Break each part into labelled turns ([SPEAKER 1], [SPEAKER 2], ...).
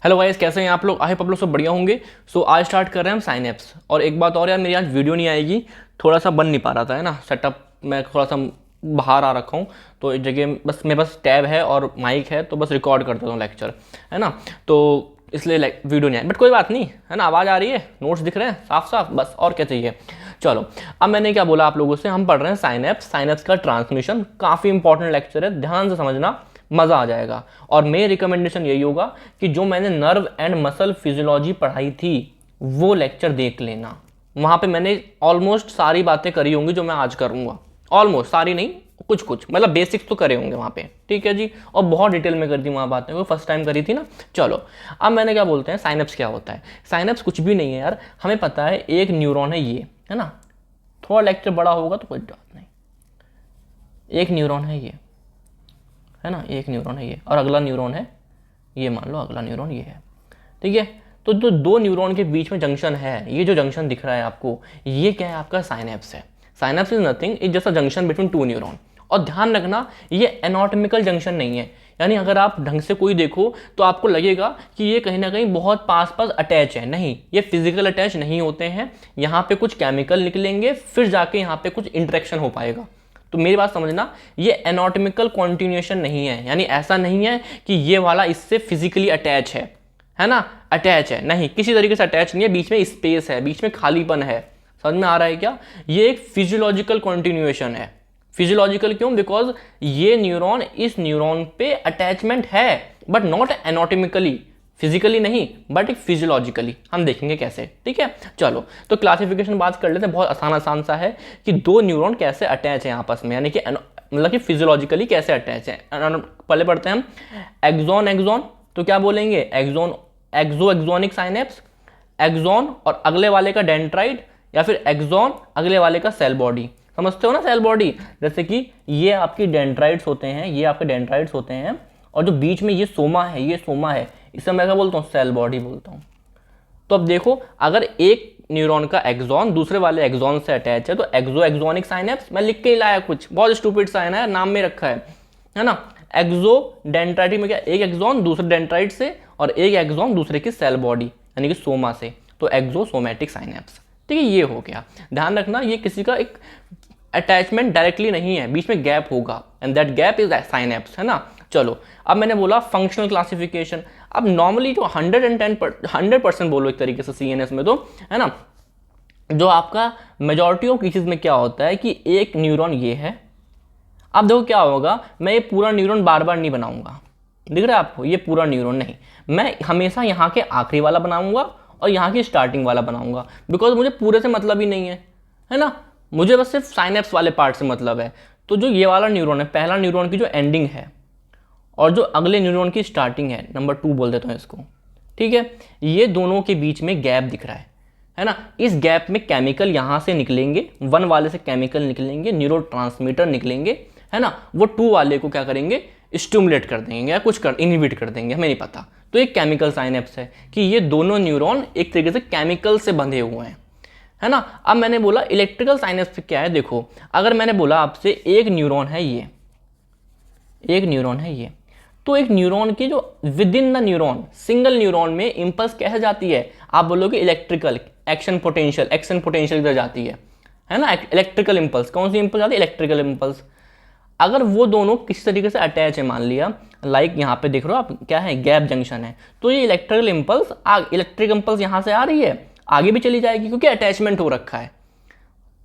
[SPEAKER 1] Hello guys, कैसे हैं आप लोग? आई होप आप लोग सब बढ़िया होंगे। सो आज स्टार्ट कर रहे हैं हम साइनैप्स। और एक बात और यार, मेरी आज वीडियो नहीं आएगी, थोड़ा सा बन नहीं पा रहा था, है ना। सेटअप मैं थोड़ा सा बाहर आ रखा हूँ, तो एक जगह बस मेरे पास टैब है और माइक है, तो बस रिकॉर्ड कर देता हूँ लेक्चर, है ना। तो इसलिए वीडियो नहीं आई, बट कोई बात नहीं, है ना। आवाज़ आ रही है, नोट्स दिख रहे हैं साफ साफ, बस और क्या चाहिए। चलो, अब मैंने क्या बोला आप लोगों से, हम पढ़ रहे हैं साइनैप्स। साइनैप्स का ट्रांसमिशन काफ़ी इंपॉर्टेंट लेक्चर है, ध्यान से समझना, मज़ा आ जाएगा। और मेरी रिकमेंडेशन यही होगा कि जो मैंने नर्व एंड मसल फिजियोलॉजी पढ़ाई थी वो लेक्चर देख लेना। वहाँ पे मैंने ऑलमोस्ट सारी बातें करी होंगी जो मैं आज करूँगा। ऑलमोस्ट सारी नहीं, कुछ कुछ मतलब बेसिक्स तो करे होंगे वहाँ पे, ठीक है जी। और बहुत डिटेल में कर दी वहाँ बातें, वो फर्स्ट टाइम करी थी ना। चलो, अब मैंने क्या बोलते हैं, साइनैप्स क्या होता है। साइनैप्स कुछ भी नहीं है यार, हमें पता है एक न्यूरॉन है ये, है ना। थोड़ा लेक्चर बड़ा होगा तो कोई बात नहीं। एक न्यूरॉन है ये, है ना, एक न्यूरॉन है ये, और अगला न्यूरॉन है ये, मान लो अगला न्यूरॉन ये है, ठीक है। तो जो दो न्यूरॉन के बीच में जंक्शन है, ये जो जंक्शन दिख रहा है आपको, ये क्या है? आपका साइनैप्स है। Synapse is nothing, is just a junction between two neuron. और ध्यान रखना, ये एनाटॉमिकल जंक्शन नहीं है, यानी अगर आप ढंग से कोई देखो तो आपको लगेगा कि ये कहीं ना कहीं बहुत पास पास अटैच है। नहीं, ये फिजिकल अटैच नहीं होते हैं। यहाँ पे कुछ केमिकल निकलेंगे, फिर जाके यहाँ पे कुछ इंटरेक्शन हो पाएगा। तो मेरी बात समझना, ये एनाटॉमिकल कॉन्टिन्यूएशन नहीं है, यानी ऐसा नहीं है कि ये वाला इससे फिजिकली अटैच है ना। अटैच है नहीं, किसी तरीके से अटैच नहीं है, बीच में स्पेस है, बीच में खालीपन है। समझ में आ रहा है क्या? ये एक फिजियोलॉजिकल कॉन्टिन्यूएशन है। फिजियोलॉजिकल क्यों? बिकॉज ये न्यूरॉन इस न्यूरॉन पे अटैचमेंट है, बट नॉट एनाटॉमिकली, फिजिकली नहीं, बट फिजियोलॉजिकली। हम देखेंगे कैसे, ठीक है। चलो, तो क्लासिफिकेशन बात कर लेते हैं, बहुत आसान आसान सा है कि दो न्यूरॉन कैसे अटैच हैं आपस में, यानी कि मतलब कि फिजियोलॉजिकली कैसे अटैच हैं। पहले पढ़ते हैं हम एक्सॉन। एक्सॉन तो क्या बोलेंगे? एक्सॉन, एक्सो एक्सोनिक साइनेप्स, एक्सॉन और अगले वाले का डेंड्राइट, या फिर एक्सॉन अगले वाले का सेल बॉडी। समझते हो ना सेल बॉडी? जैसे कि ये आपकी डेंड्राइट्स होते हैं, ये आपके डेंड्राइट्स होते हैं, और जो बीच में ये सोमा है, ये सोमा है, इसे मैं क्या बोलता हूँ? सेल बॉडी बोलता हूँ। तो अब देखो, अगर एक न्यूरॉन का एक्सॉन दूसरे वाले एक्सॉन से अटैच है तो एक्सो एक्सोनिक साइनेप्स। मैं लिख के ही लाया, कुछ बहुत स्टूपिड सा है ना, नाम में रखा है ना। एक्सो डेंड्राइट में क्या, एक एक्सॉन दूसरे डेंड्राइट से और एक एक्सॉन दूसरे की सेल बॉडी यानी कि सोमा से, तो एक्सोसोमैटिक साइनेप्स, ठीक है। ये हो गया, ध्यान रखना, ये किसी का एक अटैचमेंट डायरेक्टली नहीं है, बीच में गैप होगा, and that gap is synapse, है ना। चलो, अब मैंने बोला फंक्शनल क्लासिफिकेशन। अब नॉर्मली जो 100% बोलो एक तरीके से सीएनएस में, तो है ना, जो आपका मेजॉरिटी ऑफ केसेस में क्या होता है कि एक न्यूरॉन ये है। अब देखो क्या होगा, मैं ये पूरा न्यूरॉन बार बार नहीं बनाऊंगा, दिख रहा है आपको? ये पूरा न्यूरॉन नहीं, मैं हमेशा यहाँ के आखिरी वाला बनाऊंगा और यहाँ की स्टार्टिंग वाला बनाऊंगा, बिकॉज मुझे पूरे से मतलब ही नहीं है ना। मुझे बस सिर्फ साइनेप्स वाले पार्ट से मतलब है। तो जो ये वाला न्यूरॉन है, पहला न्यूरॉन की जो एंडिंग है, और जो अगले न्यूरॉन की स्टार्टिंग है, नंबर 2 बोल देता हूँ इसको, ठीक है। ये दोनों के बीच में गैप दिख रहा है ना। इस गैप में केमिकल यहाँ से निकलेंगे, 1 वाले से केमिकल निकलेंगे, न्यूरोट्रांसमीटर निकलेंगे, है ना। वो 2 वाले को क्या करेंगे? स्टिमुलेट कर देंगे या कुछ कर इनहिबिट कर देंगे, हमें नहीं पता। तो एक केमिकल साइनेप्स है कि ये दोनों न्यूरॉन एक तरीके से केमिकल से बंधे हुए हैं, है ना। अब मैंने बोला इलेक्ट्रिकल साइनेप्स क्या है। देखो, अगर मैंने बोला आपसे एक न्यूरॉन है ये, एक न्यूरॉन है ये, तो एक न्यूरॉन की जो with in the neuron, single neuron में इंपल्स कैसे जाती है? आप बोलोगे electrical action potential, action potential इधर जाती है ना। इलेक्ट्रिकल इंपल्स, कौन सी इंपल्स जाती है? Electrical impulse. अगर वो दोनों किसी तरीके से अटैच है, मान लिया लाइक यहाँ पे देख रहे हो आप, क्या है? गैप जंक्शन है, तो ये इलेक्ट्रिकल इंपल्स, इलेक्ट्रिक इंपल्स यहाँ से आ रही है, आगे भी चली जाएगी, क्योंकि अटैचमेंट हो रखा है।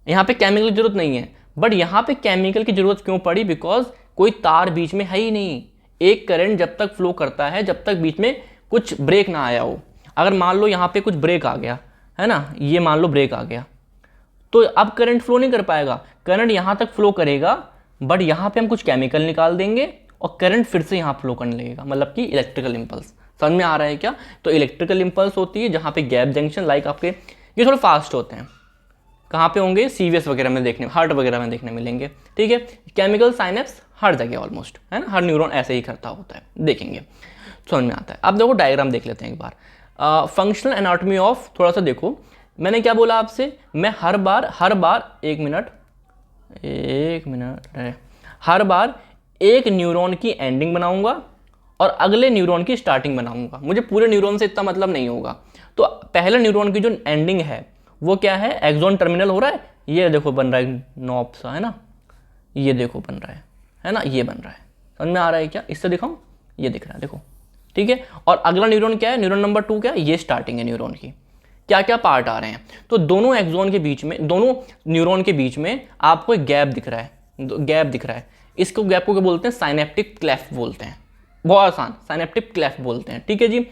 [SPEAKER 1] यहाँ पे केमिकल की जरूरत नहीं है, बट यहाँ पे केमिकल की जरूरत क्यों पड़ी? बिकॉज कोई तार बीच में है ही नहीं। एक करंट जब तक फ्लो करता है, जब तक बीच में कुछ ब्रेक ना आया हो। अगर मान लो यहाँ पे कुछ ब्रेक आ गया, है ना, ये मान लो ब्रेक आ गया, तो अब करंट फ्लो नहीं कर पाएगा। करंट यहाँ तक फ्लो करेगा, बट यहाँ पे हम कुछ केमिकल निकाल देंगे और करंट फिर से यहाँ फ्लो करने लगेगा, मतलब कि इलेक्ट्रिकल इंपल्स। समझ में आ रहा है क्या? तो इलेक्ट्रिकल इंपल्स होती है जहाँ पे गैप जंक्शन, लाइक आपके ये थोड़े फास्ट होते हैं, कहाँ पे होंगे? सीवीएस वगैरह में देखने, हार्ट वगैरह में देखने मिलेंगे, ठीक है। केमिकल साइनेप्स हर जगह ऑलमोस्ट, है ना, हर न्यूरॉन ऐसे ही करता होता है, देखेंगे, समझ में आता है। अब देखो डायग्राम देख लेते हैं एक बार। फंक्शनल एनाटॉमी ऑफ, थोड़ा सा देखो, मैंने क्या बोला आपसे, मैं हर बार एक मिनट हर बार एक न्यूरॉन की एंडिंग बनाऊंगा और अगले न्यूरॉन की स्टार्टिंग बनाऊंगा। मुझे पूरे न्यूरॉन से इतना मतलब नहीं होगा। तो पहले न्यूरॉन की जो एंडिंग है वो क्या है, एक्सॉन टर्मिनल हो रहा है, ये देखो बन रहा है नॉब सा, है ना, ये देखो बन रहा है ना, ये बन रहा है। समझ में आ रहा है क्या, इससे दिखाऊं, ये दिख रहा है देखो, ठीक है। और अगला न्यूरॉन क्या है, न्यूरॉन नंबर 2 क्या है, ये स्टार्टिंग है न्यूरॉन की। क्या क्या पार्ट आ रहे हैं, तो दोनों एक्सॉन के बीच में, दोनों न्यूरॉन के बीच में आपको एक गैप दिख रहा है, गैप दिख रहा है। इसको गैप को क्या बोलते हैं, साइनेप्टिक क्लेफ्ट बोलते हैं। बहुत आसान, साइनेप्टिक क्लेफ्ट बोलते हैं, ठीक है जी।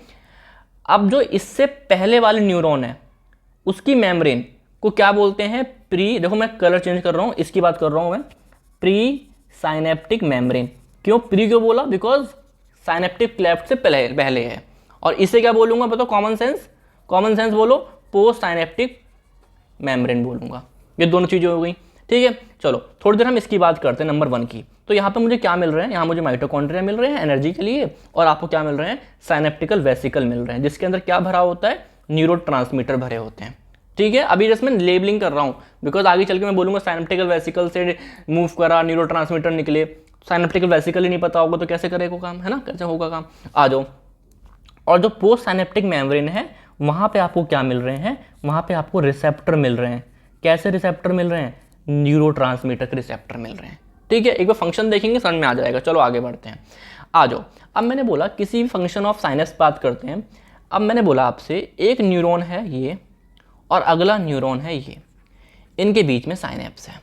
[SPEAKER 1] अब जो इससे पहले वाले न्यूरॉन है उसकी मेम्ब्रेन को क्या बोलते हैं, प्री, देखो मैं कलर चेंज कर रहा हूँ, इसकी बात कर रहा हूँ मैं, प्री साइनेप्टिक मेम्ब्रेन। क्यों प्री क्यों बोला, बिकॉज साइनेप्टिक क्लेफ्ट से पहले है। और इसे क्या बोलूंगा बताओ, कॉमन सेंस, कॉमन सेंस बोलो, पोस्ट साइनेप्टिक मेम्ब्रेन बोलूंगा। ये दोनों चीजें हो गई, ठीक है। चलो थोड़ी देर हम इसकी बात करते हैं, नंबर 1 की। तो यहाँ पे मुझे क्या मिल रहे हैं, यहाँ मुझे माइटोकॉन्ड्रिया मिल रहे हैं एनर्जी के लिए, और आपको क्या मिल रहे हैं, साइनेप्टिकल वेसिकल मिल रहे हैं, जिसके अंदर क्या भरा होता है, न्यूरोट्रांसमीटर भरे होते हैं, ठीक है। अभी जस्ट मैं लेबलिंग कर रहा हूँ, बिकॉज आगे चल के मैं बोलूंगा साइनेप्टिकल वेसिकल से मूव करा, न्यूरोट्रांसमीटर निकले। साइनेप्टिकल वेसिकल ही नहीं पता होगा तो कैसे करेगा काम, है ना, कैसे होगा काम। आ जाओ, और जो पोस्ट साइनेप्टिक मेम्ब्रेन है वहाँ पे आपको क्या मिल रहे हैं, वहाँ पे आपको रिसेप्टर मिल रहे हैं। कैसे रिसेप्टर मिल रहे हैं, न्यूरोट्रांसमीटर के रिसेप्टर मिल रहे हैं, ठीक है। एक बार फंक्शन देखेंगे समझ में आ जाएगा। चलो आगे बढ़ते हैं, आ जाओ। अब मैंने बोला किसी भी फंक्शन ऑफ साइनेप्स बात करते हैं। अब मैंने बोला आपसे एक न्यूरॉन है ये और अगला न्यूरॉन है ये, इनके बीच में साइनेप्स है,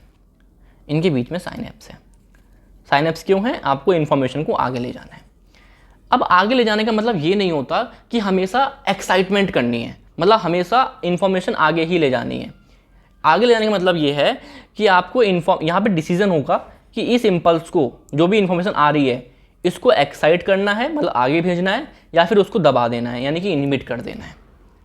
[SPEAKER 1] इनके बीच में साइनेप्स है। साइनेप्स क्यों है, आपको इन्फॉर्मेशन को आगे ले जाना है। अब आगे ले जाने का मतलब ये नहीं होता कि हमेशा एक्साइटमेंट करनी है, मतलब हमेशा इन्फॉर्मेशन आगे ही ले जानी है। आगे ले जाने का मतलब ये है कि आपको यहाँ पे डिसीजन होगा कि इस इम्पल्स को, जो भी इन्फॉर्मेशन आ रही है, इसको एक्साइट करना है, मतलब आगे भेजना है, या फिर उसको दबा देना है, यानी कि इनिबिट कर देना है।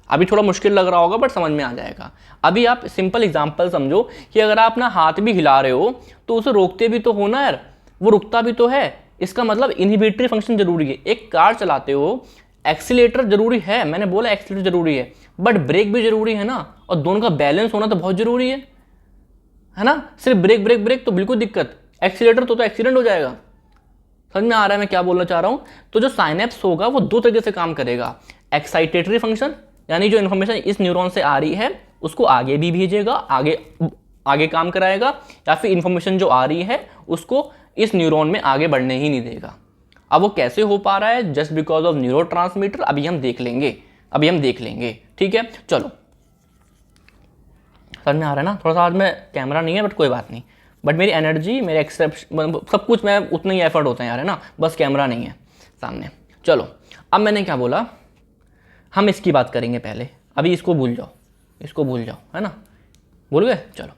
[SPEAKER 1] अभी थोड़ा मुश्किल लग रहा होगा बट समझ में आ जाएगा। अभी आप सिंपल एग्जांपल समझो कि अगर आप अपना हाथ भी हिला रहे हो तो उसे रोकते भी तो हो ना यार, वो रुकता भी तो है, इसका मतलब इनहिबिटरी फंक्शन जरूरी है। एक कार चलाते हो, एक्सीलेटर जरूरी है, मैंने बोला एक्सीलेटर जरूरी है, बट ब्रेक भी जरूरी है ना, और दोनों का बैलेंस होना तो बहुत जरूरी है ना। सिर्फ ब्रेक ब्रेक ब्रेक तो बिल्कुल दिक्कत, एक्सीलेटर तो एक्सीडेंट हो जाएगा। समझ में आ रहा है मैं क्या बोलना चाह रहा हूं। तो जो साइनेप्स होगा वो दो तरीके से काम करेगा, एक्साइटेटरी फंक्शन, यानी जो इन्फॉर्मेशन इस न्यूरॉन से आ रही है उसको आगे भी भेजेगा, आगे काम कराएगा, या फिर इन्फॉर्मेशन जो आ रही है उसको इस न्यूरॉन में आगे बढ़ने ही नहीं देगा। अब वो कैसे हो पा रहा है, जस्ट बिकॉज ऑफ न्यूरोट्रांसमीटर, अभी हम देख लेंगे, ठीक है। चलो समझ में आ रहा है ना, थोड़ा सा आज में कैमरा नहीं है बट कोई बात नहीं, बट मेरी एनर्जी, मेरे एक्सेप्शन, सब कुछ मैं उतना ही एफर्ट होता है यार, है ना, बस कैमरा नहीं है सामने। चलो अब मैंने क्या बोला, हम इसकी बात करेंगे पहले, अभी इसको भूल जाओ, है ना, भूल गए। चलो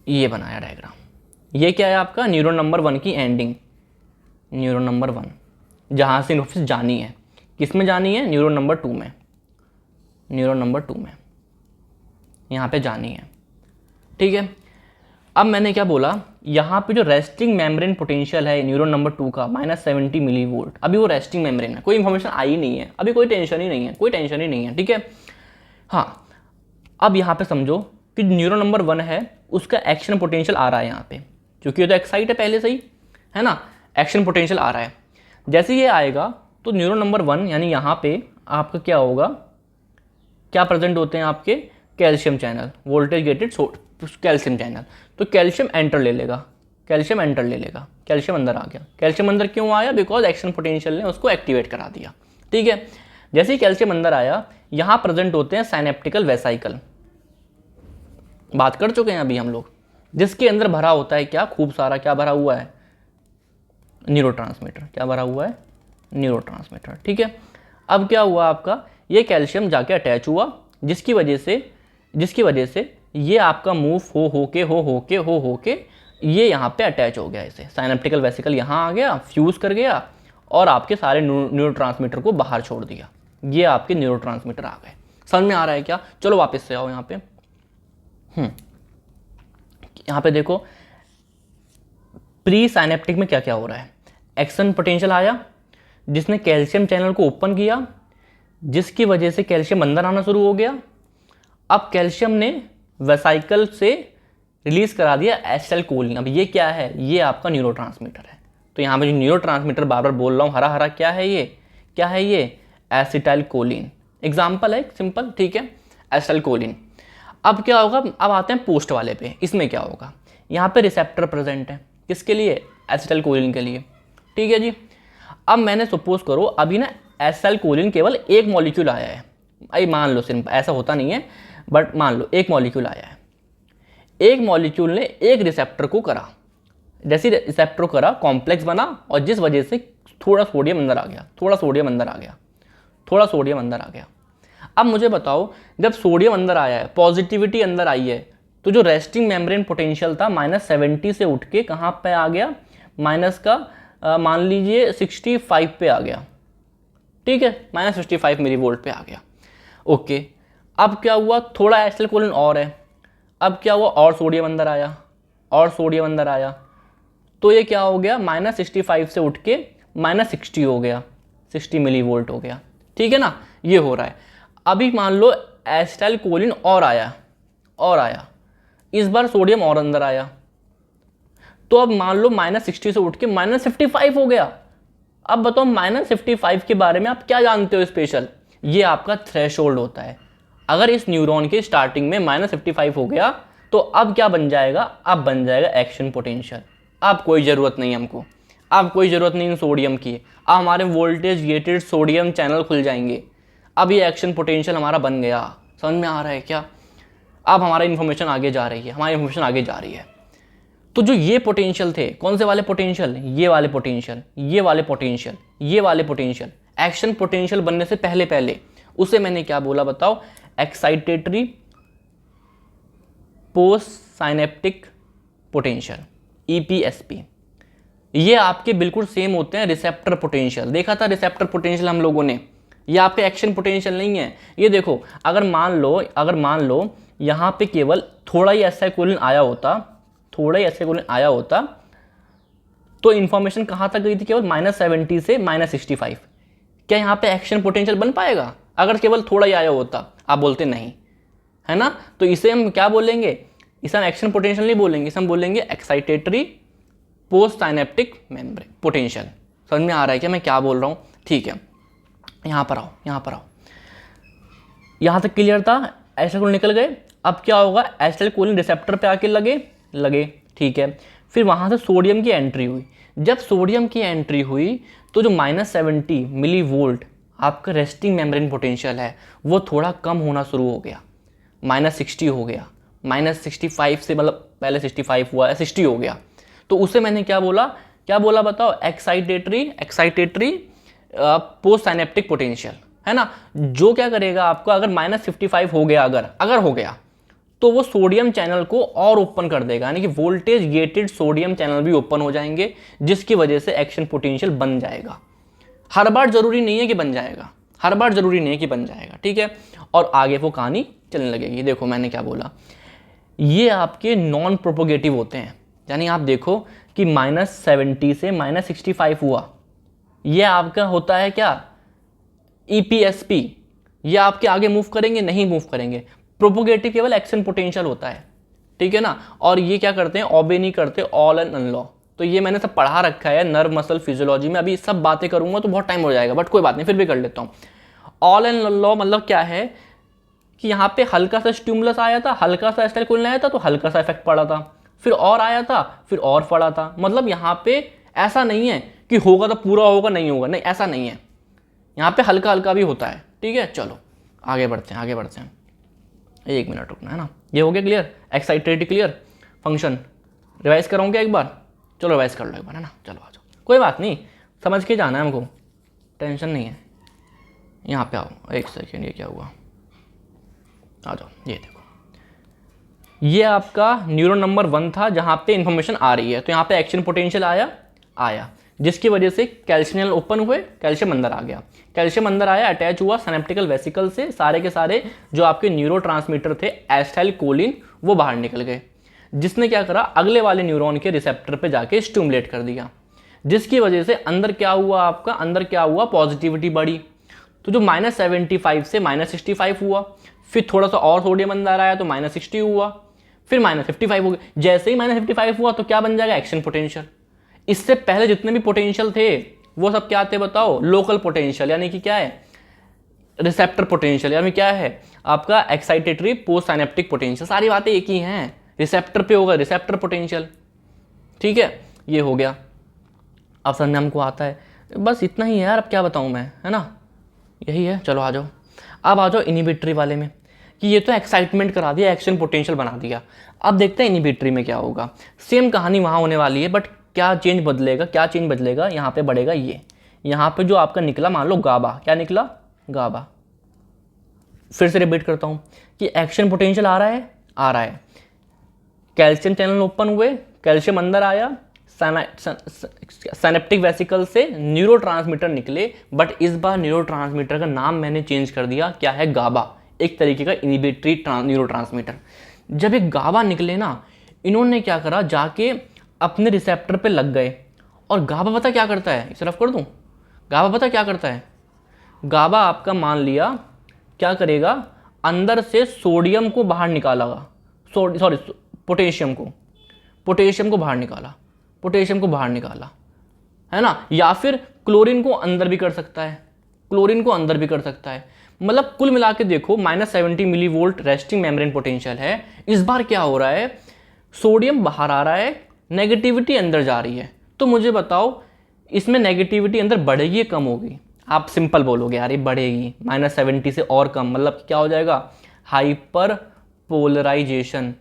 [SPEAKER 1] ये बनाया डायग्राम, ये क्या है आपका, न्यूरॉन नंबर 1 की एंडिंग, न्यूरॉन नंबर 1 जहाँ से इन्फॉर्मेशन जानी है, किस में जानी है, न्यूरॉन नंबर 2 में, न्यूरॉन नंबर 2 में यहाँ पे जानी है, ठीक है। अब मैंने क्या बोला, यहाँ पे जो रेस्टिंग मेम्ब्रेन पोटेंशियल है न्यूरॉन नंबर 2 का -70 मिलीवोल्ट, अभी वो रेस्टिंग मेम्ब्रेन है, कोई इन्फॉर्मेशन आई नहीं है, अभी कोई टेंशन ही नहीं है, ठीक है। हाँ, अब यहाँ पे समझो कि न्यूरॉन नंबर 1 है उसका एक्शन पोटेंशियल आ रहा है यहाँ पे, क्योंकि ये तो एक्साइट है पहले से ही, है ना, एक्शन पोटेंशियल आ रहा है। जैसे ये आएगा तो न्यूरॉन नंबर 1 यानी यहाँ पे आपका क्या होगा, क्या प्रेजेंट होते हैं आपके, calcium channel, voltage gated calcium channel, तो कैल्शियम एंटर ले लेगा, कैल्शियम अंदर आ गया। कैल्शियम अंदर क्यों आया, बिकॉज एक्शन पोटेंशियल ने उसको एक्टिवेट करा दिया, ठीक है। जैसे ही कैल्शियम अंदर आया, यहाँ प्रेजेंट होते हैं साइनेप्टिकल वेसाइकल, बात कर चुके हैं अभी हम लोग, जिसके अंदर भरा होता है क्या, खूब सारा क्या भरा हुआ है, न्यूरोट्रांसमीटर, क्या भरा हुआ है, न्यूरोट्रांसमीटर, ठीक है। अब क्या हुआ आपका, ये कैल्शियम जाके अटैच हुआ, जिसकी वजह से ये आपका मूव हो के ये यहाँ पे अटैच हो गया, इसे साइनेप्टिकल वेसिकल यहाँ आ गया, फ्यूज कर गया और आपके सारे न्यूरोट्रांसमीटर को बाहर छोड़ दिया, ये आपके न्यूरोट्रांसमीटर आ गए। समझ में आ रहा है क्या, चलो वापस से आओ यहाँ पे। यहाँ पे देखो प्री साइनेप्टिक में क्या क्या हो रहा है, एक्शन पोटेंशियल आया जिसने कैल्शियम चैनल को ओपन किया, जिसकी वजह से कैल्शियम अंदर आना शुरू हो गया। अब कैल्शियम ने वेसाइकल से रिलीज करा दिया एसिटाइलकोलिन, अब ये क्या है, ये आपका न्यूरोट्रांसमीटर है, तो यहाँ पे जो न्यूरोट्रांसमीटर बार बार बोल रहा हूँ, हरा हरा क्या है ये, क्या है ये, एसिटाइलकोलिन। एग्जाम्पल है सिंपल, ठीक है, एसिटाइलकोलिन। अब क्या होगा, अब आते हैं पोस्ट वाले पे। इसमें क्या होगा, यहाँ पे रिसेप्टर प्रेजेंट है, किसके लिए, एसिटाइलकोलिन के लिए, ठीक है जी। अब मैंने सपोज करो अभी ना एसिटाइलकोलिन केवल एक मॉलिक्यूल आया है, आई मान लो, सिंपल ऐसा होता नहीं है बट मान लो एक मॉलिक्यूल आया है, एक मॉलिक्यूल ने एक रिसेप्टर को करा, जैसे रिसेप्टर करा कॉम्प्लेक्स बना, और जिस वजह से थोड़ा सोडियम अंदर आ गया, थोड़ा सोडियम अंदर आ गया, थोड़ा सोडियम अंदर आ गया। अब मुझे बताओ, जब सोडियम अंदर आया है, पॉजिटिविटी अंदर आई है, तो जो रेस्टिंग मेम्ब्रेन पोटेंशियल था -70 से उठ के कहाँ पे आ गया, माइनस का मान लीजिए 65 पे आ गया, ठीक है, -65 मिली वोल्ट पे आ गया। ओके, अब क्या हुआ, थोड़ा एसिटाइलकोलिन और है, अब क्या हुआ, और सोडियम अंदर आया, और सोडियम अंदर आया, तो ये क्या हो गया, -65 से उठ के -60 हो गया, 60 मिली वोल्ट हो गया, ठीक है ना, ये हो रहा है। अभी मान लो एसिटाइलकोलिन और आया, और आया, इस बार सोडियम और अंदर आया, तो अब मान लो -60 से उठ के -55 हो गया। अब बताओ -55 के बारे में आप क्या जानते हो स्पेशल, ये आपका थ्रेशोल्ड होता है। अगर इस न्यूरॉन के स्टार्टिंग में -55 हो गया तो अब क्या बन जाएगा, अब बन जाएगा एक्शन पोटेंशियल। अब कोई ज़रूरत नहीं हमको, अब कोई ज़रूरत नहीं इन सोडियम की, अब हमारे वोल्टेज गेटेड सोडियम चैनल खुल जाएंगे। अब ये एक्शन पोटेंशियल हमारा बन गया, समझ में आ रहा है क्या। अब हमारा इन्फॉर्मेशन आगे जा रही है, हमारी इन्फॉर्मेशन आगे जा रही है। तो जो ये पोटेंशियल थे, कौन से वाले पोटेंशियल, ये वाले पोटेंशियल, ये वाले पोटेंशियल, ये वाले पोटेंशियल, एक्शन पोटेंशियल बनने से पहले पहले उसे मैंने क्या बोला बताओ, excitatory post synaptic potential, EPSP. ये आपके बिल्कुल सेम होते हैं रिसेप्टर पोटेंशियल। देखा था रिसेप्टर पोटेंशियल हम लोगों ने, ये आप पे एक्शन पोटेंशियल नहीं है। ये देखो, अगर मान लो यहाँ पे केवल थोड़ा ही एसिटाइलकोलिन आया होता, थोड़ा ही एसिटाइलकोलिन आया होता, तो इन्फॉर्मेशन कहाँ तक गई थी, केवल -70 से -65। क्या यहाँ पे एक्शन पोटेंशियल बन पाएगा अगर केवल थोड़ा ही आया होता, आप बोलते नहीं, है ना। तो इसे हम क्या बोलेंगे, इसे हम एक्शन पोटेंशियल नहीं बोलेंगे, इसे हम बोलेंगे excitatory post synaptic membrane potential. समझ में आ रहा है क्या मैं क्या बोल रहा हूँ, ठीक है। यहाँ पर आओ, यहाँ पर आओ, यहाँ तक क्लियर था, एसिटाइलकोलिन निकल गए। अब क्या होगा, एसिटाइलकोलिन रिसेप्टर पे आके लगे, ठीक है। फिर वहाँ से सोडियम की एंट्री हुई। जब सोडियम की एंट्री हुई तो जो -70 मिली वोल्ट आपका रेस्टिंग मेम्ब्रेन पोटेंशियल है वो थोड़ा कम होना शुरू हो गया, -60 हो गया, -65 से, मतलब पहले 65 हुआ, 60 हो गया। तो उसे मैंने क्या बोला बताओ, एक्साइटेटरी पोस्ट साइनेप्टिक पोटेंशियल, है ना। जो क्या करेगा आपको, अगर -55 हो गया, अगर हो गया तो वो सोडियम चैनल को और ओपन कर देगा, यानी कि वोल्टेज गेटेड सोडियम चैनल भी ओपन हो जाएंगे, जिसकी वजह से एक्शन पोटेंशियल बन जाएगा। हर बार जरूरी नहीं है कि बन जाएगा, हर बार जरूरी नहीं है कि बन जाएगा, ठीक है। और आगे वो कहानी चलने लगेगी। देखो मैंने क्या बोला, ये आपके नॉन प्रोपोगेटिव होते हैं, यानी आप देखो कि -70 से -65 हुआ, ये आपका होता है क्या, ईपीएसपी। ये आपके आगे मूव करेंगे, नहीं मूव करेंगे। प्रोपोगेटिव केवल एक्शन पोटेंशियल होता है, ठीक है ना। और ये क्या करते हैं, ऑबे नहीं करते, ऑल एंड अनलॉ। तो ये मैंने सब पढ़ा रखा है नर्व मसल फिजियोलॉजी में। अभी सब बातें करूंगा तो बहुत टाइम हो जाएगा, बट कोई बात नहीं, फिर भी कर लेता हूँ। ऑल एंड लॉ मतलब क्या है कि यहाँ पे हल्का सा स्टिमुलस आया था, हल्का सा एसिटाइलकोलिन आया था तो हल्का सा इफेक्ट पड़ा था, फिर और आया था, फिर और पड़ा था। मतलब यहाँ पे ऐसा नहीं है कि होगा तो पूरा होगा, नहीं होगा, नहीं, ऐसा नहीं है। यहाँ पे हल्का हल्का भी होता है, ठीक है। चलो आगे बढ़ते हैं, 1 मिनट रुकना, है ना। ये हो गया clear, excitatory clear, function revise कराऊँ क्या एक बार, चलो रिवाइज कर लो एक बार, है ना। चलो आ जाओ, कोई बात नहीं, समझ के जाना है हमको, टेंशन नहीं है। यहाँ पे आओ, 1 सेकेंड, ये क्या हुआ, आ जाओ। ये देखो, ये आपका न्यूरॉन नंबर 1 था जहाँ पे इंफॉर्मेशन आ रही है, तो यहाँ पे एक्शन पोटेंशियल आया, जिसकी वजह से कैल्शियम ओपन हुए, कैल्शियम अंदर आ गया, कैल्शियम अंदर आया, अटैच हुआ सिनेप्टिकल वेसिकल से, सारे के सारे जो आपके न्यूरोट्रांसमीटर थे एसिटाइलकोलिन वो बाहर निकल गए, जिसने क्या करा, अगले वाले न्यूरॉन के रिसेप्टर पे जाके स्टिमुलेट कर दिया, जिसकी वजह से अंदर क्या हुआ, पॉजिटिविटी बढ़ी। तो जो -75 से -65 हुआ, फिर थोड़ा सा और सोडियम अंदर आया तो -60 हुआ, फिर -55 हो गया। जैसे ही -55 हुआ तो क्या बन जाएगा, एक्शन पोटेंशियल। इससे पहले जितने भी पोटेंशियल थे वो सब क्या थे बताओ, लोकल पोटेंशियल, यानी कि क्या है, रिसेप्टर पोटेंशियल, यानी क्या है आपका एक्साइटेटरी पोस्ट साइनेप्टिक पोटेंशियल, सारी बातें एक ही हैं। रिसेप्टर पे होगा रिसेप्टर पोटेंशियल, ठीक है, ये हो गया। अब समझ में हमको आता है, बस इतना ही है यार, अब क्या बताऊँ मैं, है ना, यही है। चलो आ जाओ, अब आ जाओ इनिबिटरी वाले में, कि ये तो एक्साइटमेंट करा दिया, एक्शन पोटेंशियल बना दिया। अब देखते हैं इनिबिटरी में क्या होगा। सेम कहानी वहाँ होने वाली है, बट क्या चेंज बदलेगा, क्या चेंज बदलेगा, यहाँ पे बढ़ेगा ये, यहाँ पे जो आपका निकला मान लो गाबा, क्या निकला, गाबा। फिर से रिपीट करता हूँ कि एक्शन पोटेंशियल आ रहा है, कैल्शियम चैनल ओपन हुए, कैल्शियम अंदर आया, साइनेप्टिक वेसिकल से न्यूरोट्रांसमीटर निकले, बट इस बार न्यूरोट्रांसमीटर का नाम मैंने चेंज कर दिया, क्या है, गाबा, एक तरीके का इनिबिटरी न्यूरोट्रांसमीटर। जब एक गाबा निकले ना, इन्होंने क्या करा, जाके अपने रिसेप्टर पे लग गए, और गाबा पता क्या करता है, इसे रफ कर दूं, गाबा पता क्या करता है, गाबा आपका मान लिया क्या करेगा, अंदर से सोडियम को बाहर निकालेगा, सॉरी पोटेशियम को बाहर निकाला, पोटेशियम को बाहर निकाला, है ना, या फिर क्लोरीन को अंदर भी कर सकता है, क्लोरीन को अंदर भी कर सकता है। मतलब कुल मिला के देखो -70 millivolt resting membrane potential है। इस बार क्या हो रहा है, सोडियम बाहर आ रहा है, नेगेटिविटी अंदर जा रही है। तो मुझे बताओ इसमें नेगेटिविटी अंदर बढ़ेगी या कम होगी? आप सिंपल बोलोगे यार ये बढ़ेगी, -70 से और कम, मतलब क्या हो जाएगा, हाइपर पोलराइजेशन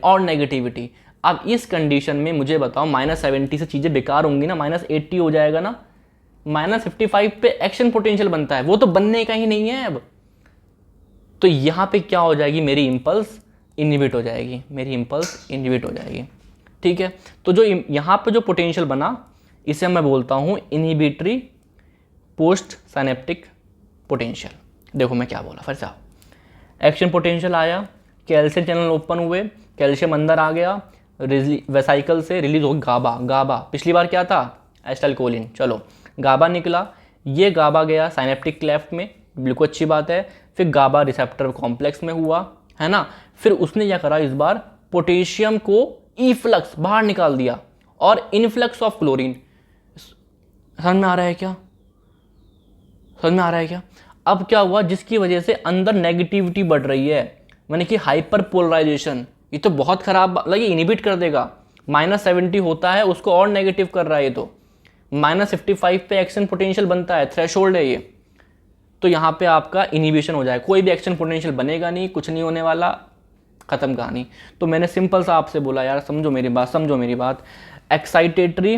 [SPEAKER 1] और नेगेटिविटी। अब इस कंडीशन में मुझे बताओ -70 से चीज़ें बेकार होंगी ना, -80 हो जाएगा ना, -55 पे एक्शन पोटेंशियल बनता है, वो तो बनने का ही नहीं है अब। तो यहाँ पे क्या हो जाएगी, मेरी इम्पल्स इनहिबिट हो जाएगी, ठीक है। तो जो यहाँ पे जो पोटेंशियल बना, इसे मैं बोलता हूँ इनहिबिटरी पोस्ट साइनेप्टिक पोटेंशियल। देखो मैं क्या बोला, फिर से आओ, एक्शन पोटेंशियल आया, कैल्शियम चैनल ओपन हुए, कैल्शियम अंदर आ गया, वेसाइकल से रिलीज हो गाबा, पिछली बार क्या था, एसिटाइलकोलिन, चलो गाबा निकला, ये गाबा गया साइनेप्टिक क्लेफ्ट में, बिल्कुल अच्छी बात है। फिर गाबा रिसेप्टर कॉम्प्लेक्स में हुआ, है ना, फिर उसने क्या करा, इस बार पोटेशियम को इफ्लक्स बाहर निकाल दिया और इनफ्लक्स ऑफ क्लोरीन। समझ में आ रहा है क्या? अब क्या हुआ, जिसकी वजह से अंदर नेगेटिविटी बढ़ रही है, माने कि हाइपर पोलराइजेशन। ये तो बहुत खराब, मतलब ये इनहिबिट कर देगा। -70 होता है, उसको और नेगेटिव कर रहा है ये तो। -55 पे एक्शन पोटेंशियल बनता है, थ्रेशोल्ड है ये। तो यहाँ पे आपका इनहिबिशन हो जाए, कोई भी एक्शन पोटेंशियल बनेगा नहीं, कुछ नहीं होने वाला, खत्म कहानी। तो मैंने सिंपल सा आपसे बोला यार, समझो मेरी बात, एक्साइटेटरी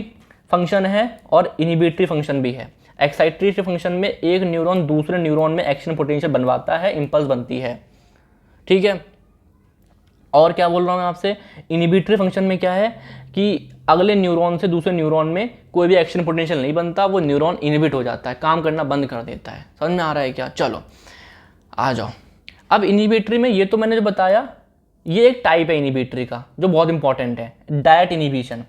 [SPEAKER 1] फंक्शन है और इनहिबिटरी फंक्शन भी है। एक्साइटेटरी फंक्शन में एक न्यूरॉन दूसरे न्यूरॉन में एक्शन पोटेंशियल बनवाता है, इंपल्स बनती है, ठीक है। और क्या बोल रहा हूँ मैं आपसे, इनहिबिटरी फंक्शन में क्या है कि अगले न्यूरॉन से दूसरे न्यूरॉन में कोई भी एक्शन पोटेंशियल नहीं बनता, वो न्यूरॉन इनहिबिट हो जाता है, काम करना बंद कर देता है। समझ में आ रहा है क्या? चलो आ जाओ। अब इनहिबिटरी में ये तो मैंने जो बताया, ये एक टाइप है इनहिबिटरी का जो बहुत इंपॉर्टेंट है, डायरेक्ट इनहिबिशन।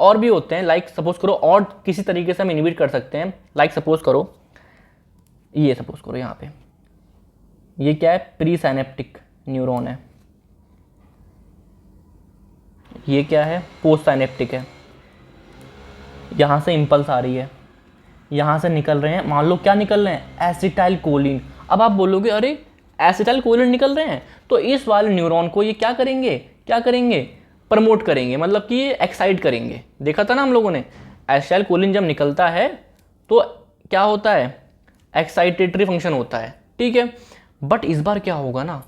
[SPEAKER 1] और भी होते हैं, लाइक सपोज करो, और किसी तरीके से हम इनहिबिट कर सकते हैं, लाइक सपोज करो यहाँ पे ये क्या है, प्री साइनेप्टिक न्यूरॉन है, ये क्या है, पोस्ट साइनेप्टिक है। यहाँ से इंपल्स आ रही है, यहाँ से निकल रहे हैं, मान लो क्या निकल रहे हैं, एसिटाइलकोलिन। अब आप बोलोगे अरे एसिटाइलकोलिन निकल रहे हैं, तो इस वाले न्यूरॉन को ये क्या करेंगे, प्रमोट करेंगे, मतलब कि ये एक्साइट करेंगे। देखा था ना हम लोगों ने, एसिटाइलकोलिन जब निकलता है तो क्या होता है, एक्साइटेटरी फंक्शन होता है, ठीक है। बट इस बार क्या होगा ना,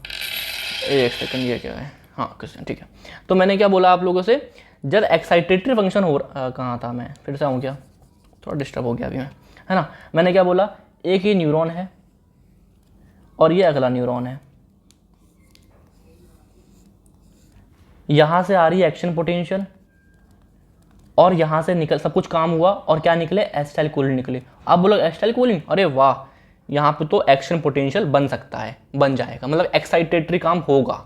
[SPEAKER 1] एक सेकंड, ये क्या है, हाँ ठीक है। तो मैंने क्या बोला आप लोगों से, जब एक्साइटेटरी फंक्शन हो कहाँ था मैं, फिर से आऊँ क्या, थोड़ा डिस्टर्ब हो गया अभी मैं, है ना। मैंने क्या बोला, एक ये न्यूरॉन है और ये अगला न्यूरॉन है, यहाँ से आ रही है एक्शन पोटेंशियल और यहाँ से निकल, सब कुछ काम हुआ और क्या निकले, एसिटाइलकोलिन निकले। अब बोलो एसिटाइलकोलिन, अरे वाह, यहाँ पे तो एक्शन पोटेंशियल बन सकता है, बन जाएगा, मतलब एक्साइटेटरी काम होगा।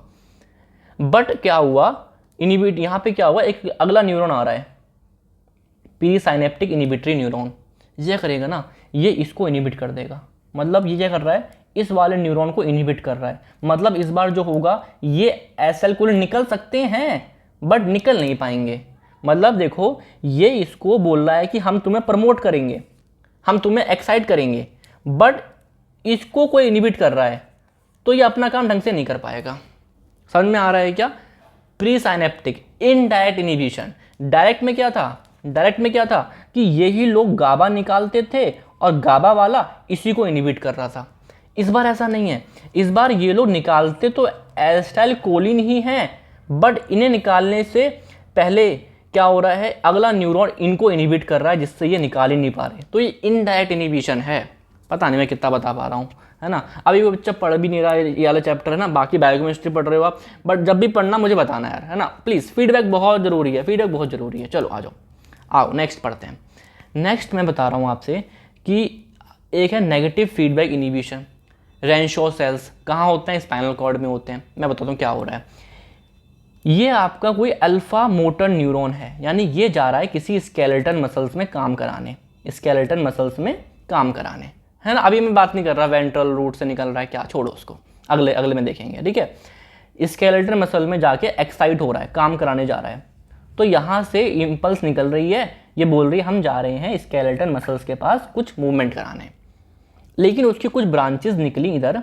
[SPEAKER 1] बट क्या हुआ, इनहिबिट, यहाँ पे क्या हुआ, एक अगला न्यूरॉन आ रहा है, प्री साइनेप्टिक इनहिबिटरी न्यूरॉन, ये करेगा ना, ये इसको इनहिबिट कर देगा। मतलब ये क्या कर रहा है, इस वाले न्यूरॉन को इनहिबिट कर रहा है। मतलब इस बार जो होगा, ये एसिटाइलकोलिन निकल सकते हैं बट निकल नहीं पाएंगे, मतलब देखो, ये इसको बोल रहा है कि हम तुम्हें प्रमोट करेंगे, हम तुम्हें एक्साइट करेंगे, बट इसको कोई इनिबिट कर रहा है तो ये अपना काम ढंग से नहीं कर पाएगा। समझ में आ रहा है क्या? Pre synaptic indirect inhibition. Direct में क्या था? डायरेक्ट में क्या था कि यही लोग गाबा निकालते थे और गाबा वाला इसी को इनिबिट कर रहा था। इस बार ऐसा नहीं है, इस बार ये लोग निकालते तो एसिटाइल कोलिन ही हैं, बट इन्हें निकालने से पहले क्या हो रहा है, अगला न्यूरॉन इनको इनिबिट कर रहा है, जिससे ये निकाल ही नहीं पा रहे। तो ये इनडायरेक्ट इनिबिशन है। पता नहीं मैं कितना बता पा रहा हूँ, है ना। अभी वो बच्चा पढ़ भी नहीं रहा है, ये वाला चैप्टर है ना, बाकी बायोकेमिस्ट्री पढ़ रहे हो आप, बट जब भी पढ़ना मुझे बताना यार, है ना। प्लीज़ फीडबैक बहुत ज़रूरी है, फीडबैक बहुत ज़रूरी है। चलो आ जाओ, आओ नेक्स्ट पढ़ते हैं। नेक्स्ट मैं बता रहा हूँ आपसे कि एक है negative feedback inhibition. Renshaw cells कहाँ होते हैं? स्पाइनल कॉर्ड में होते हैं। मैं बताता हूँ क्या हो रहा है। ये आपका कोई अल्फा मोटर न्यूरॉन है, यानी ये जा रहा है किसी स्केलेटन मसल्स में काम कराने, स्केलेटन मसल्स में काम कराने, है ना। अभी मैं बात नहीं कर रहा वेंट्रल रूट से निकल रहा है क्या, छोड़ो उसको, अगले में देखेंगे, ठीक है। स्केलेटन मसल में जाके एक्साइट हो रहा है, काम कराने जा रहा है, तो यहाँ से इम्पल्स निकल रही है, ये बोल रही है हम जा रहे हैं स्केलेटन मसल्स के पास कुछ मूवमेंट कराने। लेकिन उसकी कुछ ब्रांचेस निकली इधर,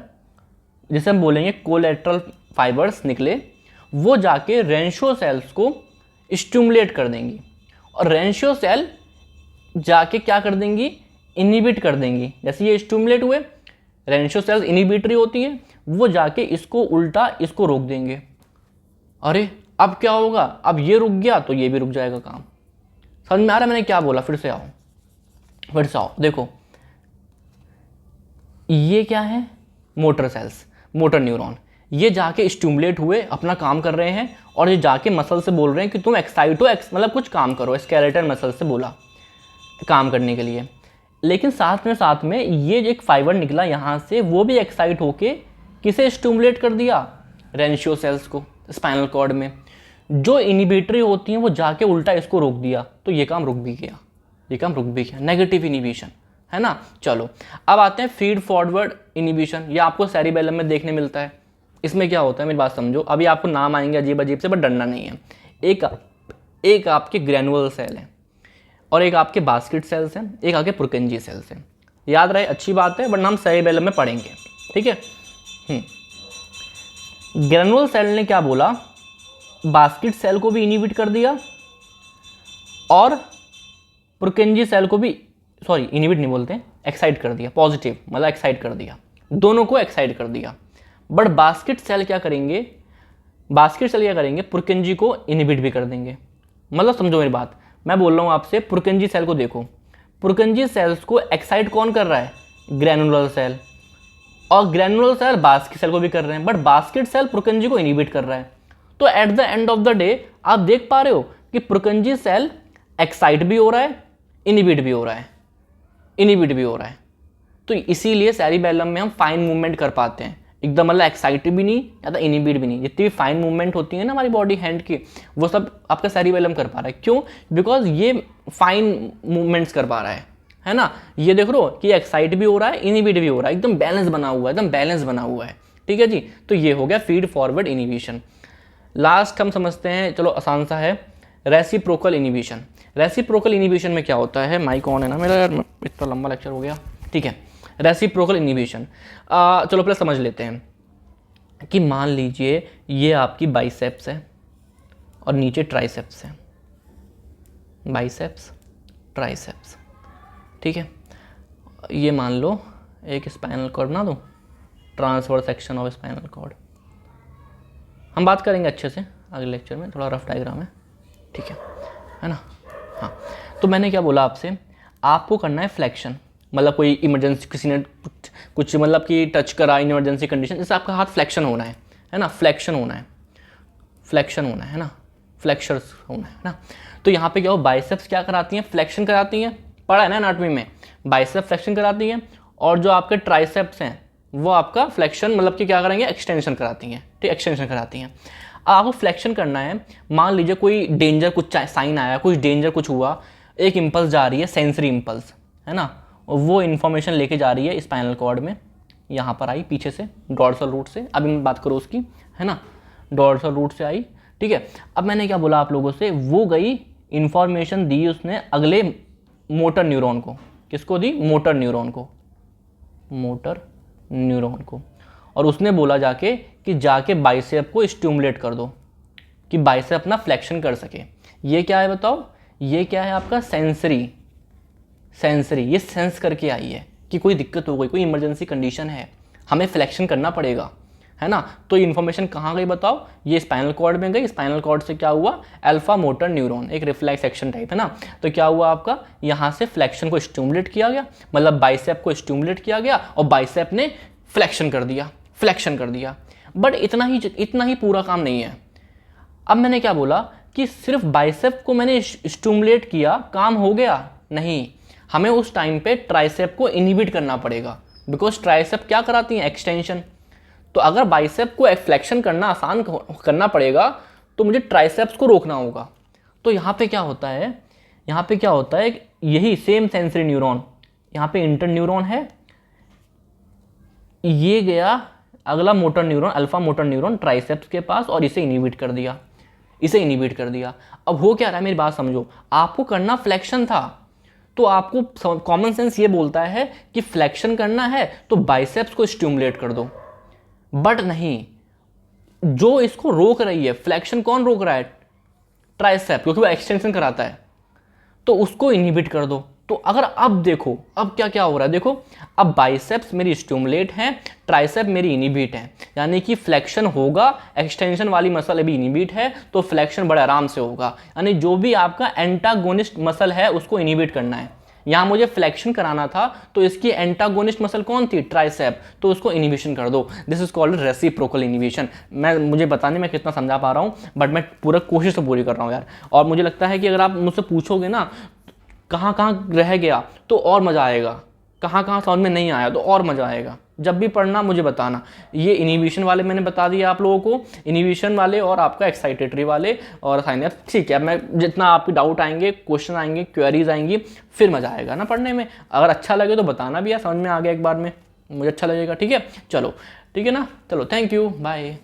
[SPEAKER 1] जिसे हम बोलेंगे कोलेटरल फाइबर्स निकले, वो जाके रेनशो सेल्स को स्टिमुलेट कर देंगी, और रेनशो सेल जाके क्या कर देंगी? इनिबिट कर देंगी। जैसे ये स्टिमुलेट हुए, रेनशो सेल्स इनिबिटरी होती हैं, वो जाके इसको उल्टा इसको रोक देंगे। अरे अब क्या होगा? अब ये रुक गया तो ये भी रुक जाएगा काम। समझ में आ रहा है मैंने क्या बोला? फिर से आओ, देखो ये क्या है? मोटर सेल्स, मोटर न्यूरॉन, ये जाके स्टिमुलेट हुए, अपना काम कर रहे हैं, और ये जाके मसल से बोल रहे हैं कि तुम एक्साइट हो, मतलब कुछ काम करो। स्केलेटन मसल से बोला काम करने के लिए। लेकिन साथ में ये जो एक फाइबर निकला यहाँ से, वो भी एक्साइट होके किसे स्टिमुलेट कर दिया? रेनशो सेल्स को स्पाइनल कॉर्ड में। जो इनिबिटरी होती हैं वो जाके उल्टा इसको रोक दिया, तो ये काम रुक भी गया, नेगेटिव इनिबिशन, है ना। चलो अब आते हैं फीड फॉरवर्ड इनिबिशन। ये आपको सेरिबेलम में देखने मिलता है। इसमें क्या होता है, मेरी बात समझो, अभी आपको नाम आएंगे अजीब अजीब से, बट डरना नहीं है। एक आपके ग्रैनुअल सेल है, और एक आपके बास्केट सेल्स हैं, एक आपके पुरकेंजी सेल्स हैं। याद रहे, अच्छी बात है, वरना हम सेरिबेलम में पढ़ेंगे, ठीक है। ग्रैनुअल सेल ने क्या बोला? बास्केट सेल को भी इनिबिट कर दिया, और पुरकेंजी सेल को भी, सॉरी इनिबिट नहीं बोलते, एक्साइट कर दिया, पॉजिटिव मतलब एक्साइट कर दिया, दोनों को एक्साइट कर दिया। बट बास्केट सेल क्या करेंगे? पुरकेंजी को इनिबिट भी कर देंगे। मतलब समझो मेरी बात, मैं बोल रहा हूँ आपसे, पुरकेंजी सेल को देखो, पुरकेंजी सेल्स को एक्साइट कौन कर रहा है? ग्रैनुलर सेल, और ग्रैनुलर सेल बास्केट सेल को भी कर रहे हैं, बट बास्केट सेल पुरकेंजी को इनिबिट कर रहा है। तो at the end of the day आप देख पा रहे हो कि पुरकेंजी सेल एक्साइट भी हो रहा है, इनिबिट भी हो रहा है। तो इसीलिए सेरिबेलम में हम फाइन मूवमेंट कर पाते हैं, एकदम मतलब एक्साइट भी नहीं, ज़्यादा इनिबिट भी नहीं। जितनी भी फाइन मूवमेंट होती है ना हमारी बॉडी हैंड की, वो सब आपका सेरिबेलम कर पा रहा है। क्यों? बिकॉज ये फाइन मूवमेंट्स कर पा रहा है ना। ये देख लो कि एक्साइट भी हो रहा है, इनिबिट भी हो रहा है, एकदम बैलेंस बना हुआ है, ठीक है जी। तो ये हो गया फीड फॉरवर्ड इनिबिशन। लास्ट हम समझते हैं, चलो आसान सा है, रेसिप्रोकल इनिबिशन। रेसिप्रोकल इनिबिशन में क्या होता है? माइक ऑन है ना मेरा यार, इतना लंबा लेक्चर हो गया, ठीक है। रेसिप्रोकल इनिबिशन, चलो पहले समझ लेते हैं कि मान लीजिए ये आपकी बाइसेप्स है और नीचे ट्राइसेप्स है, बाइसेप्स ट्राइसेप्स, ठीक है। ये मान लो एक स्पाइनल कॉर्ड बना दो, transverse section of spinal cord. हम बात करेंगे अच्छे से अगले लेक्चर में, थोड़ा रफ डायग्राम है, ठीक है ना। हाँ, तो मैंने क्या बोला आपसे, आपको करना है फ्लेक्शन, मतलब कोई इमरजेंसी, किसी ने कुछ मतलब कि टच करा, इमरजेंसी कंडीशन, जैसे आपका हाथ फ्लेक्शन होना है ना, फ्लेक्शन होना है ना, फ्लेक्शर्स होना है ना। तो यहाँ पे क्या हो, बाइसेप्स क्या कराती हैं? फ्लेक्शन कराती हैं, पढ़ा है ना एनाटॉमी में, बाइसेप फ्लेक्शन कराती हैं, और जो आपके ट्राइसेप्स हैं वो आपका फ्लेक्शन मतलब कि क्या करेंगे? एक्सटेंशन कराती हैं, ठीक, एक्सटेंशन कराती हैं। आपको फ्लेक्शन करना है, मान लीजिए कोई डेंजर कुछ साइन आया, कुछ डेंजर कुछ हुआ, एक इम्पल्स जा रही है, सेंसरी इम्पल्स, है ना, और वो इन्फॉर्मेशन लेके जा रही है स्पाइनल कॉर्ड में, यहाँ पर आई पीछे से डॉर्सल रूट से, अभी मैं बात करूँ उसकी, है ना, डॉर्सल रूट से आई, ठीक है। अब मैंने क्या बोला आप लोगों से, वो गई इंफॉर्मेशन दी उसने अगले मोटर न्यूरॉन को। किसको दी? मोटर न्यूरॉन को, मोटर न्यूरॉन को। और उसने बोला जाके कि जाके बाइसेप को स्टिमुलेट कर दो कि बाइसेप अपना फ्लेक्शन कर सके। ये क्या है बताओ? ये क्या है आपका? सेंसरी। सेंसरी, ये सेंस करके आई है कि कोई दिक्कत हो गई, कोई इमरजेंसी कंडीशन है, हमें फ्लेक्शन करना पड़ेगा, है ना। तो ये इन्फॉर्मेशन कहाँ गई बताओ? ये स्पाइनल कॉर्ड में गई। स्पाइनल कॉर्ड से क्या हुआ? अल्फा मोटर न्यूरॉन, एक रिफ्लेक्स एक्शन टाइप है ना। तो क्या हुआ आपका? यहाँ से फ्लेक्शन को स्टिमुलेट किया गया, मतलब बाइसेप को स्टिमुलेट किया गया और बाइसेप ने फ्लेक्शन कर दिया, फ्लेक्शन कर दिया। बट इतना ही पूरा काम नहीं है। अब मैंने क्या बोला कि सिर्फ बाइसेप को मैंने स्टिमुलेट किया, काम हो गया? नहीं, हमें उस टाइम पे ट्राइसेप को इनहिबिट करना पड़ेगा, बिकॉज ट्राइसेप क्या कराती है? एक्सटेंशन। तो अगर बाइसेप को फ्लेक्शन करना आसान करना पड़ेगा तो मुझे ट्राइसेप्स को रोकना होगा। तो यहाँ पे क्या होता है? यहाँ पे क्या होता है? यही सेम सेंसरी न्यूरॉन, यहाँ पे इंटर न्यूरॉन है, ये गया अगला motor neuron, alpha motor neuron triceps के पास, और इसे इनहिबिट कर दिया, इसे इनहिबिट कर दिया। अब हो क्या रहा है? मेरी बात समझो, आपको करना फ्लेक्शन था, तो आपको कॉमन सेंस ये बोलता है कि फ्लेक्शन करना है तो बाइसेप्स को स्टिमुलेट कर दो। बट नहीं, जो इसको रोक रही है, फ्लेक्शन कौन रोक रहा है? ट्राइसेप, क्योंकि वो एक्सटेंशन कराता है, तो उसको इनहिबिट कर दो। तो अगर अब देखो, अब क्या क्या हो रहा है? देखो, अब बाइसेप्स मेरी स्टिमुलेट हैं, ट्राइसेप मेरी इनहिबिट है, यानी कि फ्लेक्शन होगा, एक्सटेंशन वाली मसल अभी इनहिबिट है, तो फ्लेक्शन बड़े आराम से होगा। यानी जो भी आपका एंटागोनिस्ट मसल है उसको इनहिबिट करना है। यहाँ मुझे फ्लेक्शन कराना था, तो इसकी एंटागोनिस्ट मसल कौन थी? ट्राइसेप, तो उसको इनहिबिशन कर दो। This is called reciprocal inhibition. मुझे बताने में कितना समझा पा रहा हूँ, बट मैं पूरा कोशिश तो पूरी कर रहा हूँ यार। और मुझे लगता है कि अगर आप मुझसे पूछोगे ना कहाँ कहाँ रह गया तो और मज़ा आएगा, कहाँ कहाँ समझ में नहीं आया तो और मज़ा आएगा। जब भी पढ़ना मुझे बताना। ये इनहिबिशन वाले मैंने बता दिया आप लोगों को, इनहिबिशन वाले और आपका एक्साइटेटरी वाले और साइनेप्स। ठीक है, मैं जितना आपके डाउट आएंगे, क्वेश्चन आएंगे, क्वेरीज आएंगी, फिर मज़ा आएगा ना पढ़ने में। अगर अच्छा लगे तो बताना भी यार, समझ में आ गया एक बार में, मुझे अच्छा लगेगा। ठीक है, चलो ठीक है ना, चलो थैंक यू, बाय।